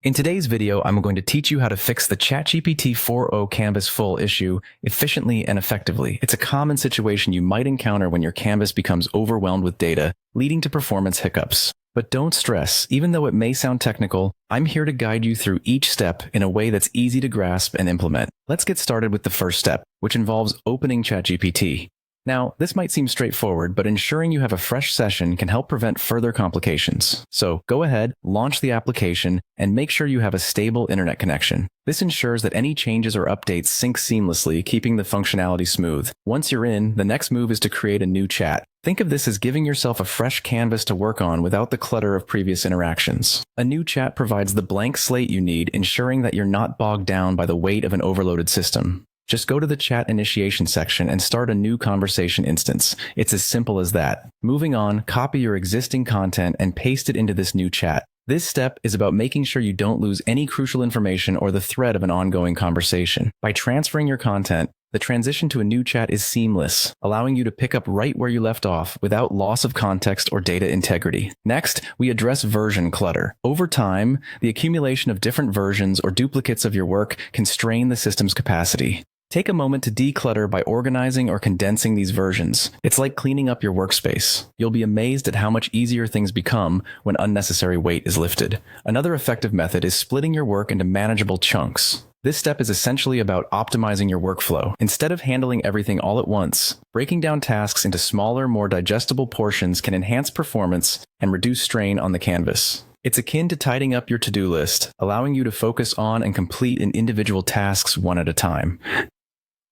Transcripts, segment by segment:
In today's video, I'm going to teach you how to fix the Chatgpt 4.0 Canvas full issue efficiently and effectively. It's a common situation you might encounter when your canvas becomes overwhelmed with data, leading to performance hiccups. But don't stress, even though it may sound technical, I'm here to guide you through each step in a way that's easy to grasp and implement. Let's get started with the first step, which involves opening Chatgpt. Now, this might seem straightforward, but ensuring you have a fresh session can help prevent further complications. So go ahead, launch the application, and make sure you have a stable internet connection. This ensures that any changes or updates sync seamlessly, keeping the functionality smooth. Once you're in, the next move is to create a new chat. Think of this as giving yourself a fresh canvas to work on without the clutter of previous interactions. A new chat provides the blank slate you need, ensuring that you're not bogged down by the weight of an overloaded system. Just go to the chat initiation section and start a new conversation instance. It's as simple as that. Moving on, copy your existing content and paste it into this new chat. This step is about making sure you don't lose any crucial information or the thread of an ongoing conversation. By transferring your content, the transition to a new chat is seamless, allowing you to pick up right where you left off without loss of context or data integrity. Next, we address version clutter. Over time, the accumulation of different versions or duplicates of your work can strain the system's capacity. Take a moment to declutter by organizing or condensing these versions. It's like cleaning up your workspace. You'll be amazed at how much easier things become when unnecessary weight is lifted. Another effective method is splitting your work into manageable chunks. This step is essentially about optimizing your workflow. Instead of handling everything all at once, breaking down tasks into smaller, more digestible portions can enhance performance and reduce strain on the canvas. It's akin to tidying up your to-do list, allowing you to focus on and complete individual tasks one at a time.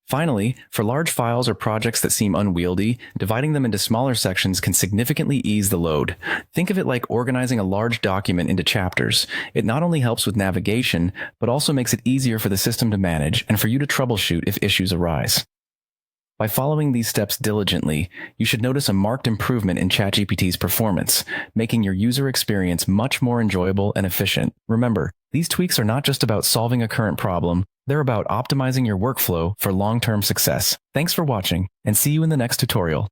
Finally, for large files or projects that seem unwieldy, dividing them into smaller sections can significantly ease the load. Think of it like organizing a large document into chapters. It not only helps with navigation, but also makes it easier for the system to manage and for you to troubleshoot if issues arise. By following these steps diligently, you should notice a marked improvement in ChatGPT's performance, making your user experience much more enjoyable and efficient. Remember, these tweaks are not just about solving a current problem, they're about optimizing your workflow for long-term success. Thanks for watching, and see you in the next tutorial.